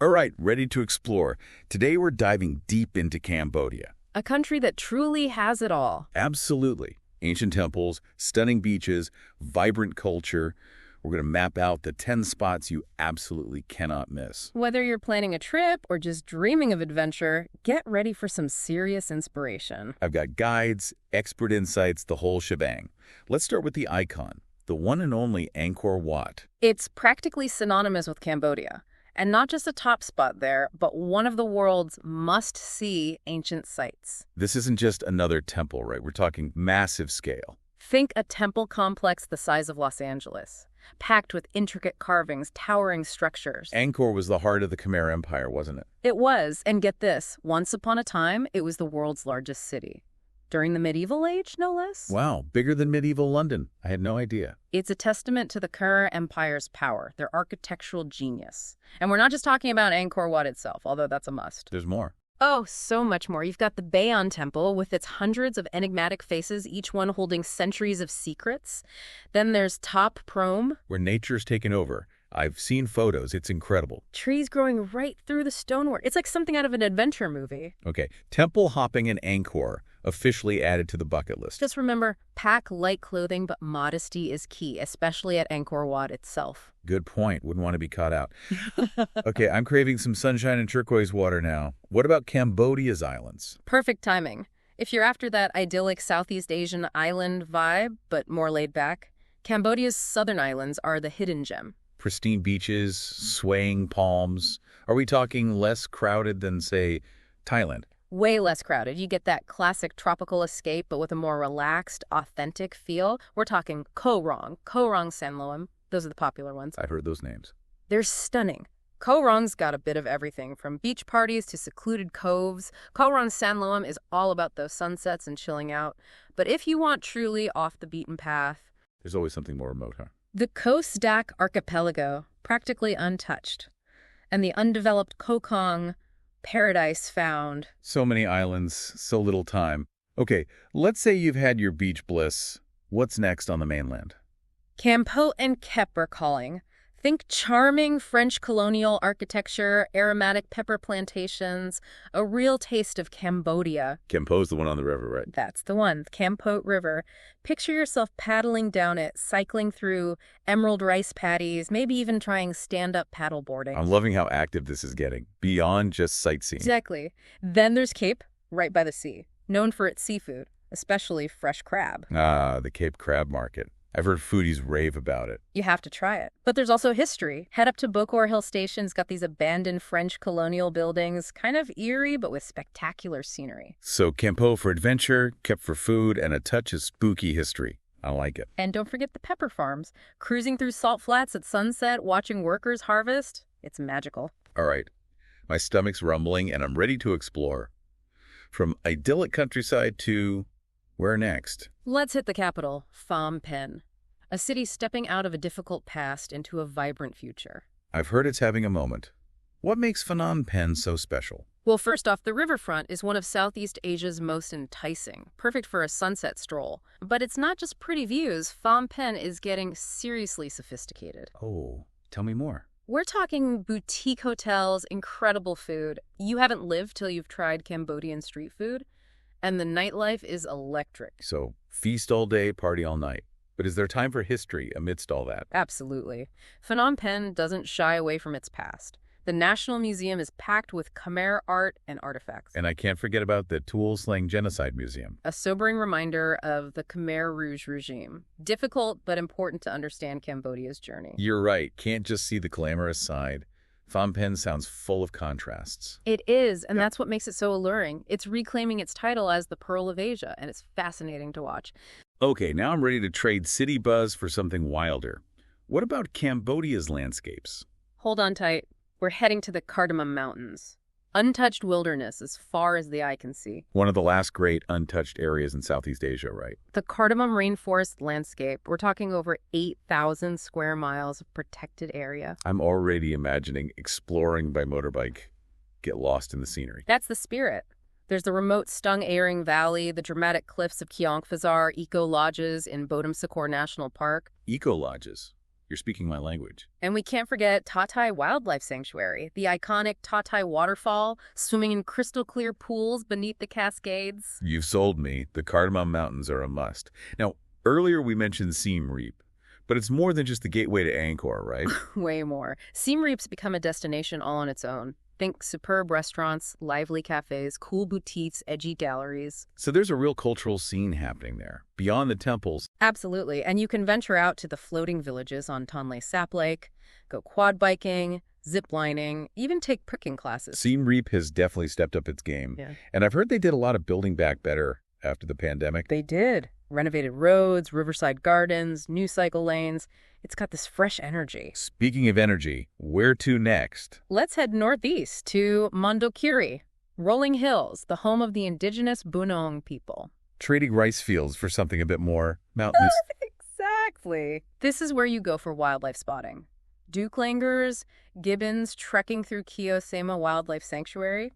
All right, ready to explore. Today we're diving deep into Cambodia. A country that truly has it all. Absolutely. Ancient temples, stunning beaches, vibrant culture. We're going to map out the 10 spots you absolutely cannot miss. Whether you're planning a trip or just dreaming of adventure, get ready for some serious inspiration. I've got guides, expert insights, the whole shebang. Let's start with the icon, the one and only Angkor Wat. It's practically synonymous with Cambodia. And not just a top spot there, but one of the world's must-see ancient sites. This isn't just another temple, right? We're talking massive scale. Think a temple complex the size of Los Angeles, packed with intricate carvings, towering structures. Angkor was the heart of the Khmer Empire, wasn't it? It was, and get this, once upon a time, it was the world's largest city. During the medieval age, no less. Wow, bigger than medieval London. I had no idea. It's a testament to the Khmer Empire's power, their architectural genius. And we're not just talking about Angkor Wat itself, although that's a must. There's more. Oh, so much more. You've got the Bayon Temple with its hundreds of enigmatic faces, each one holding centuries of secrets. Then there's Ta Prohm. Where nature's taken over. I've seen photos. It's incredible. Trees growing right through the stonework. It's like something out of an adventure movie. Okay, temple hopping in Angkor, officially added to the bucket list. Just remember, pack light clothing, but modesty is key, especially at Angkor Wat itself. Good point. Wouldn't want to be caught out. Okay, I'm craving some sunshine and turquoise water now. What about Cambodia's islands? Perfect timing. If you're after that idyllic Southeast Asian island vibe, but more laid back, Cambodia's southern islands are the hidden gem. Pristine beaches, swaying palms. Are we talking less crowded than, say, Thailand? Way less crowded. You get that classic tropical escape, but with a more relaxed, authentic feel. We're talking Koh Rong, Sanloem. Those are the popular ones. I've heard those names. They're stunning. Koh Rong's got a bit of everything, from beach parties to secluded coves. Koh Sanloem is all about those sunsets and chilling out. But if you want truly off the beaten path... There's always something more remote, huh? The Koh Sdach Archipelago, practically untouched. And the undeveloped Koh Kong, paradise found. So many islands, so little time. Okay, let's say you've had your beach bliss. What's next on the mainland? Campo and Kep are calling. Think charming French colonial architecture, aromatic pepper plantations, a real taste of Cambodia. Campo's the one on the river, right? That's the one, Campo River. Picture yourself paddling down it, cycling through emerald rice paddies, maybe even trying stand-up paddleboarding. I'm loving how active this is getting, beyond just sightseeing. Exactly. Then there's Cape, right by the sea, known for its seafood, especially fresh crab. Ah, the Cape Crab Market. I've heard foodies rave about it. You have to try it. But there's also history. Head up to Bokor Hill Station. It's got these abandoned French colonial buildings, kind of eerie, but with spectacular scenery. So Campo for adventure, Kep for food, and a touch of spooky history. I like it. And don't forget the pepper farms. Cruising through salt flats at sunset, watching workers harvest. It's magical. All right. My stomach's rumbling, and I'm ready to explore. From idyllic countryside to... where next? Let's hit the capital, Phnom Penh. A city stepping out of a difficult past into a vibrant future. I've heard it's having a moment. What makes Phnom Penh so special? Well, first off, the riverfront is one of Southeast Asia's most enticing, perfect for a sunset stroll. But it's not just pretty views. Phnom Penh is getting seriously sophisticated. Oh, tell me more. We're talking boutique hotels, incredible food. You haven't lived till you've tried Cambodian street food. And the nightlife is electric. So, feast all day, party all night. But is there time for history amidst all that? Absolutely. Phnom Penh doesn't shy away from its past. The National Museum is packed with Khmer art and artifacts. And I can't forget about the Tool-Slaying Genocide Museum. A sobering reminder of the Khmer Rouge regime. Difficult, but important to understand Cambodia's journey. You're right. Can't just see the glamorous side. Phnom Penh sounds full of contrasts. It is, and that's what makes it so alluring. It's reclaiming its title as the Pearl of Asia, and it's fascinating to watch. Okay, now I'm ready to trade city buzz for something wilder. What about Cambodia's landscapes? Hold on tight. We're heading to the Cardamom Mountains. Untouched wilderness as far as the eye can see. One of the last great untouched areas in Southeast Asia, right? The Cardamom Rainforest landscape, we're talking over 8,000 square miles of protected area. I'm already imagining exploring by motorbike, get lost in the scenery. That's the spirit. There's the remote Stung Aring Valley, the dramatic cliffs of Keong Phazar, eco-lodges in Bodom Sakor National Park. Eco-lodges? You're speaking my language. And we can't forget Ta Thai Wildlife Sanctuary, the iconic Ta Thai waterfall, swimming in crystal clear pools beneath the Cascades. You've sold me. The Cardamom Mountains are a must. Now, earlier we mentioned Siem Reap, but it's more than just the gateway to Angkor, right? Way more. Siem Reap's become a destination all on its own. Think superb restaurants, lively cafes, cool boutiques, edgy galleries. So there's a real cultural scene happening there, beyond the temples. Absolutely. And you can venture out to the floating villages on Tonle Sap Lake, go quad biking, zip lining, even take pricking classes. Siem Reap has definitely stepped up its game. Yeah. And I've heard they did a lot of building back better after the pandemic. They did. Renovated roads, riverside gardens, new cycle lanes. It's got this fresh energy. Speaking of energy, where to next? Let's head northeast to Mondulkiri, rolling hills, the home of the indigenous Bunong people. Trading rice fields for something a bit more mountainous. Exactly. This is where you go for wildlife spotting. Dukelangers, gibbons trekking through Kiosema Wildlife Sanctuary.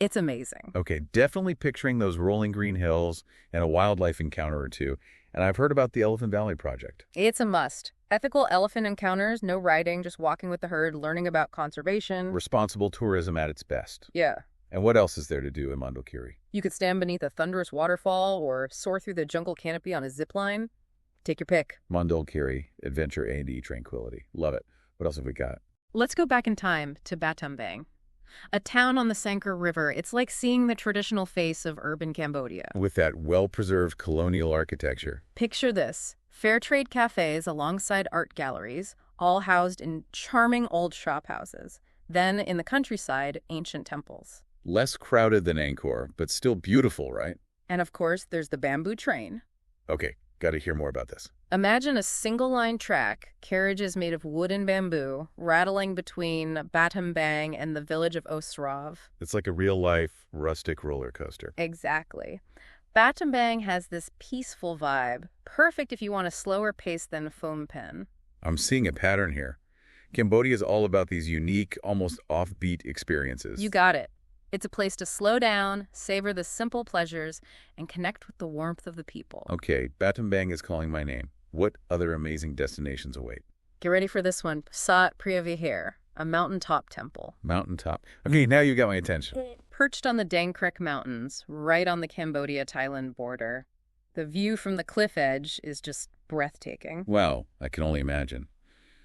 It's amazing. Okay, definitely picturing those rolling green hills and a wildlife encounter or two. And I've heard about the Elephant Valley Project. It's a must. Ethical elephant encounters, no riding, just walking with the herd, learning about conservation. Responsible tourism at its best. Yeah. And what else is there to do in Mondulkiri? You could stand beneath a thunderous waterfall or soar through the jungle canopy on a zip line. Take your pick. Mondulkiri, adventure A&E tranquility. Love it. What else have we got? Let's go back in time to Battambang. A town on the Sangkor River. It's like seeing the traditional face of urban Cambodia. With that well-preserved colonial architecture. Picture this. Fair trade cafes alongside art galleries, all housed in charming old shophouses. Then, in the countryside, ancient temples. Less crowded than Angkor, but still beautiful, right? And of course, there's the bamboo train. Okay, got to hear more about this. Imagine a single-line track, carriages made of wood and bamboo, rattling between Battambang and the village of Osrav. It's like a real-life rustic roller coaster. Exactly. Battambang has this peaceful vibe, perfect if you want a slower pace than Phnom Penh. I'm seeing a pattern here. Cambodia is all about these unique, almost offbeat experiences. You got it. It's a place to slow down, savor the simple pleasures, and connect with the warmth of the people. Okay, Battambang is calling my name. What other amazing destinations await? Get ready for this one. Sat Priya Vihaar, a mountaintop temple. Mountaintop. Okay, now you got my attention. Perched on the Dang Krek Mountains, right on the Cambodia-Thailand border. The view from the cliff edge is just breathtaking. Wow, I can only imagine.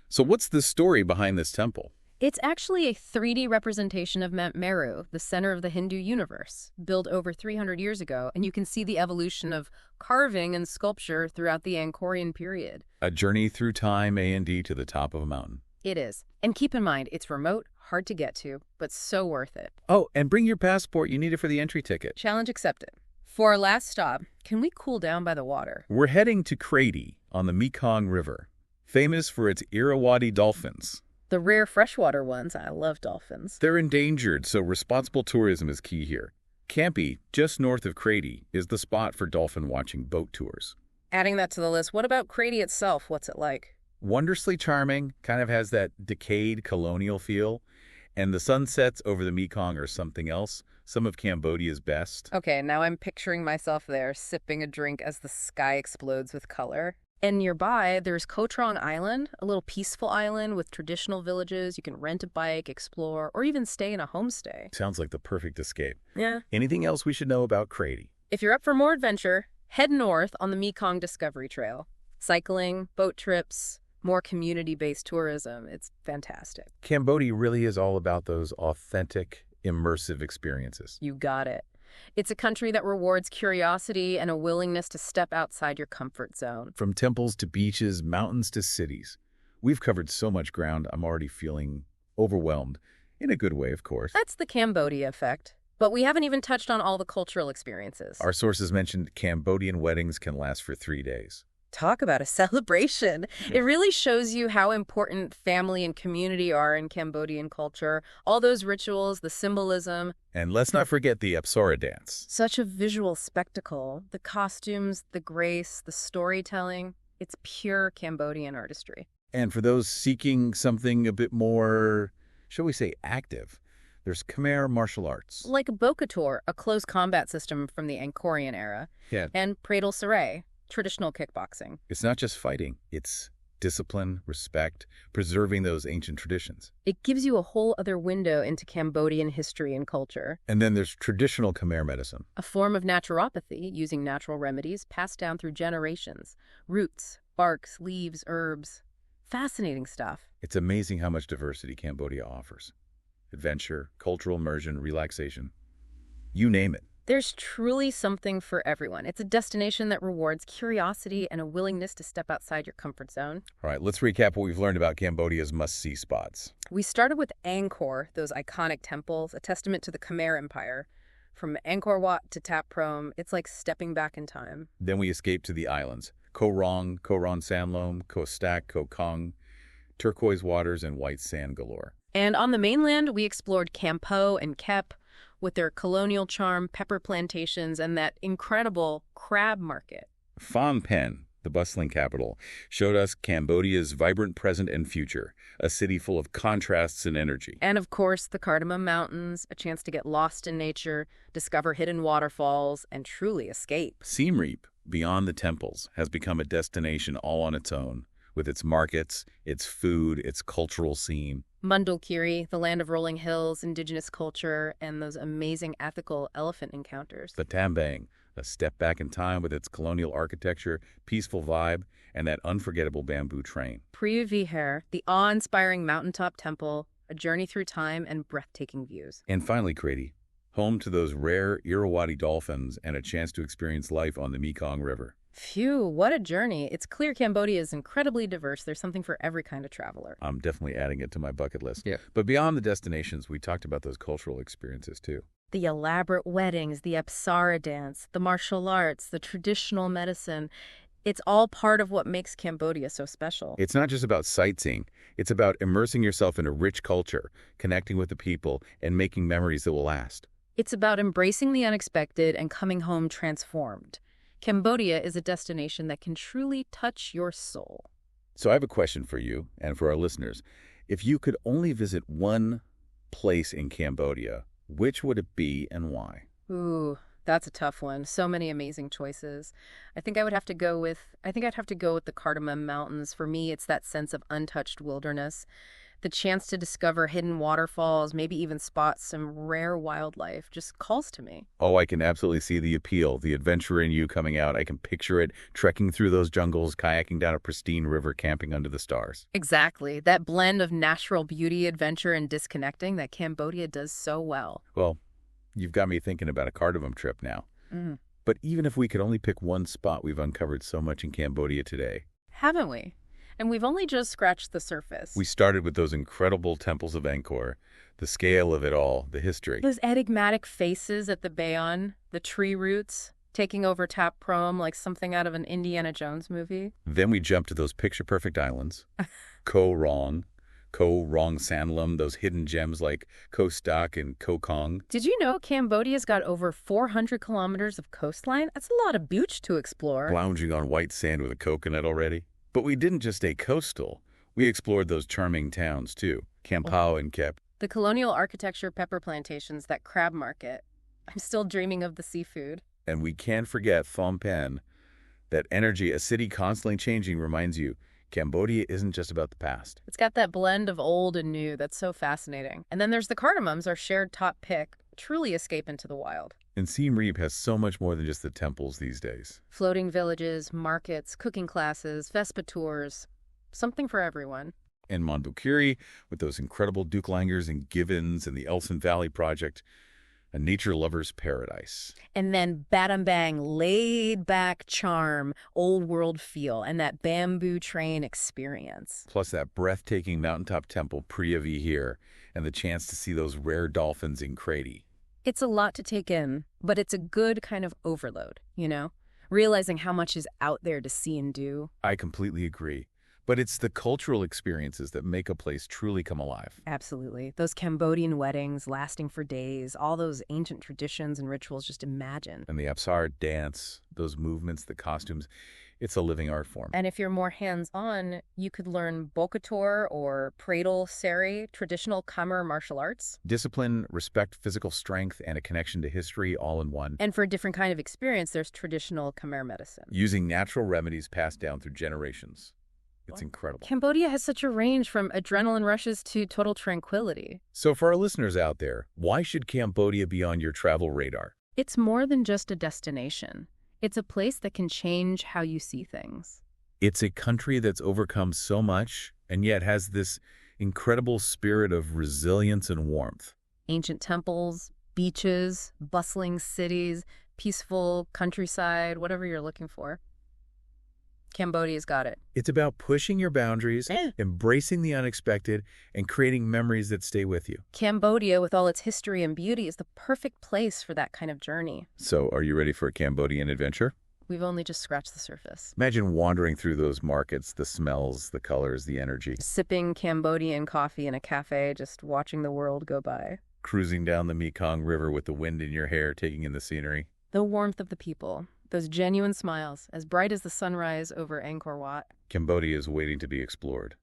So what's the story behind this temple? It's actually a 3D representation of Mount Meru, the center of the Hindu universe, built over 300 years ago, and you can see the evolution of carving and sculpture throughout the Angkorian period. A journey through time, A&D to the top of a mountain. It is. And keep in mind, it's remote, hard to get to, but so worth it. Oh, and bring your passport. You need it for the entry ticket. Challenge accepted. For our last stop, can we cool down by the water? We're heading to Kratie on the Mekong River, famous for its Irrawaddy dolphins. The rare freshwater ones. I love dolphins. They're endangered, so responsible tourism is key here. Campi, just north of Kratie, is the spot for dolphin watching boat tours. Adding that to the list, what about Kratie itself? What's it like? Wondrously charming, kind of has that decayed colonial feel, and the sunsets over the Mekong are something else, some of Cambodia's best. Okay, now I'm picturing myself there, sipping a drink as the sky explodes with color. And nearby, there's Koh Trong Island, a little peaceful island with traditional villages. You can rent a bike, explore, or even stay in a homestay. Sounds like the perfect escape. Yeah. Anything else we should know about Kratie? If you're up for more adventure, head north on the Mekong Discovery Trail. Cycling, boat trips, more community-based tourism. It's fantastic. Cambodia really is all about those authentic, immersive experiences. You got it. It's a country that rewards curiosity and a willingness to step outside your comfort zone. From temples to beaches, mountains to cities. We've covered so much ground, I'm already feeling overwhelmed. In a good way, of course. That's the Cambodia effect. But we haven't even touched on all the cultural experiences. Our sources mentioned Cambodian weddings can last for 3 days. Talk about a celebration. It really shows you how important family and community are in Cambodian culture. All those rituals, the symbolism. And let's not forget the Apsara dance. Such a visual spectacle. The costumes, the grace, the storytelling. It's pure Cambodian artistry. And for those seeking something a bit more, shall we say, active, there's Khmer martial arts. Like Bokator, a close combat system from the Angkorian era. Yeah. And Pradal Saray, traditional kickboxing. It's not just fighting, it's discipline, respect, preserving those ancient traditions. It gives you a whole other window into Cambodian history and culture. And then there's traditional Khmer medicine. A form of naturopathy using natural remedies passed down through generations. Roots, barks, leaves, herbs. Fascinating stuff. It's amazing how much diversity Cambodia offers. Adventure, cultural immersion, relaxation. You name it. There's truly something for everyone. It's a destination that rewards curiosity and a willingness to step outside your comfort zone. All right, let's recap what we've learned about Cambodia's must-see spots. We started with Angkor, those iconic temples, a testament to the Khmer Empire. From Angkor Wat to Ta Prohm, it's like stepping back in time. Then we escaped to the islands. Koh Rong, Sanloem, Koh Sdach, Koh Kong, turquoise waters and white sand galore. And on the mainland, we explored Kampo and Kep, with their colonial charm, pepper plantations, and that incredible crab market. Phnom Penh, the bustling capital, showed us Cambodia's vibrant present and future, a city full of contrasts and energy. And of course, the Cardamom Mountains, a chance to get lost in nature, discover hidden waterfalls, and truly escape. Siem Reap, beyond the temples, has become a destination all on its own, with its markets, its food, its cultural scene. Mundulkiri, the land of rolling hills, indigenous culture, and those amazing ethical elephant encounters. The Tambang, a step back in time with its colonial architecture, peaceful vibe, and that unforgettable bamboo train. Priya Vihaar, the awe-inspiring mountaintop temple, a journey through time and breathtaking views. And finally, Crady, home to those rare Irrawaddy dolphins and a chance to experience life on the Mekong River. Phew, what a journey. It's clear Cambodia is incredibly diverse. There's something for every kind of traveler. I'm definitely adding it to my bucket list. Yeah. But beyond the destinations, we talked about those cultural experiences too. The elaborate weddings, the Apsara dance, the martial arts, the traditional medicine. It's all part of what makes Cambodia so special. It's not just about sightseeing. It's about immersing yourself in a rich culture, connecting with the people, and making memories that will last. It's about embracing the unexpected and coming home transformed. Cambodia is a destination that can truly touch your soul. So I have a question for you and for our listeners. If you could only visit one place in Cambodia, which would it be and why? Ooh, that's a tough one. So many amazing choices. I think I'd have to go with the Cardamom Mountains. For me, it's that sense of untouched wilderness. The chance to discover hidden waterfalls, maybe even spot some rare wildlife, just calls to me. Oh, I can absolutely see the appeal, the adventure in you coming out. I can picture it, trekking through those jungles, kayaking down a pristine river, camping under the stars. Exactly. That blend of natural beauty, adventure, and disconnecting that Cambodia does so well. Well, you've got me thinking about a cardamom trip now. But even if we could only pick one spot, we've uncovered so much in Cambodia today. Haven't we? And we've only just scratched the surface. We started with those incredible temples of Angkor, the scale of it all, the history. Those enigmatic faces at the Bayon, the tree roots, taking over Ta Prohm like something out of an Indiana Jones movie. Then we jumped to those picture-perfect islands, Koh Rong, Sanloem, those hidden gems like Koh Sdach and Koh Kong. Did you know Cambodia's got over 400 kilometers of coastline? That's a lot of beach to explore. Lounging on white sand with a coconut already. But we didn't just stay coastal. We explored those charming towns, too. Kampo and Kep. The colonial architecture, pepper plantations, that crab market. I'm still dreaming of the seafood. And we can't forget Phnom Penh. That energy, a city constantly changing, reminds you, Cambodia isn't just about the past. It's got that blend of old and new that's so fascinating. And then there's the Cardamoms, our shared top pick. Truly escape into the wild. And Siem Reap has so much more than just the temples these days. Floating villages, markets, cooking classes, Vespa tours. Something for everyone. And Mondulkiri, with those incredible Duklangers and Givens and the Elson Valley Project, a nature lover's paradise. And then Battambang, laid-back charm, old-world feel, and that bamboo train experience. Plus that breathtaking mountaintop temple, Priya Vihaar, and the chance to see those rare dolphins in Crady. It's a lot to take in, but it's a good kind of overload, you know? Realizing how much is out there to see and do. I completely agree. But it's the cultural experiences that make a place truly come alive. Absolutely. Those Cambodian weddings lasting for days, all those ancient traditions and rituals, just imagine. And the Apsara dance, those movements, the costumes, it's a living art form. And if you're more hands-on, you could learn Bokator or Pradal Seri, traditional Khmer martial arts. Discipline, respect, physical strength, and a connection to history all in one. And for a different kind of experience, there's traditional Khmer medicine. Using natural remedies passed down through generations. It's incredible. Cambodia has such a range from adrenaline rushes to total tranquility. So for our listeners out there, why should Cambodia be on your travel radar? It's more than just a destination. It's a place that can change how you see things. It's a country that's overcome so much and yet has this incredible spirit of resilience and warmth. Ancient temples, beaches, bustling cities, peaceful countryside, whatever you're looking for. Cambodia's got it. It's about pushing your boundaries, embracing the unexpected, and creating memories that stay with you. Cambodia, with all its history and beauty, is the perfect place for that kind of journey. So, are you ready for a Cambodian adventure? We've only just scratched the surface. Imagine wandering through those markets, the smells, the colors, the energy. Sipping Cambodian coffee in a cafe, just watching the world go by. Cruising down the Mekong River with the wind in your hair, taking in the scenery. The warmth of the people. Those genuine smiles, as bright as the sunrise over Angkor Wat. Cambodia is waiting to be explored.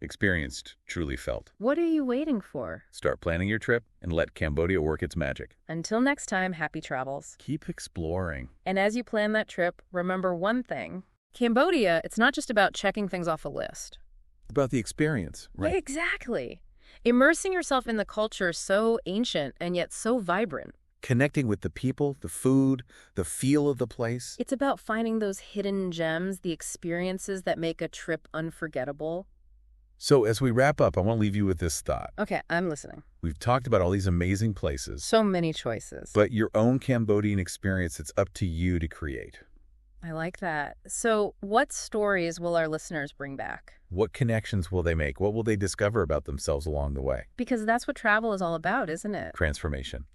Experienced, truly felt. What are you waiting for? Start planning your trip and let Cambodia work its magic. Until next time, happy travels. Keep exploring. And as you plan that trip, remember one thing. Cambodia, it's not just about checking things off a list. It's about the experience, right? Exactly. Immersing yourself in the culture so ancient and yet so vibrant. Connecting with the people, the food, the feel of the place. It's about finding those hidden gems, the experiences that make a trip unforgettable. So as we wrap up, I want to leave you with this thought. Okay, I'm listening. We've talked about all these amazing places. So many choices. But your own Cambodian experience, it's up to you to create. I like that. So what stories will our listeners bring back? What connections will they make? What will they discover about themselves along the way? Because that's what travel is all about, isn't it? Transformation.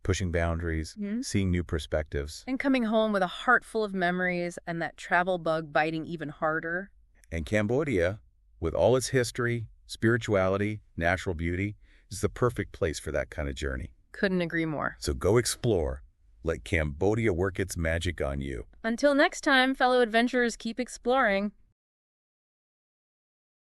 Pushing boundaries, seeing new perspectives. And coming home with a heart full of memories and that travel bug biting even harder. And Cambodia, with all its history, spirituality, natural beauty, is the perfect place for that kind of journey. Couldn't agree more. So go explore. Let Cambodia work its magic on you. Until next time, fellow adventurers, keep exploring.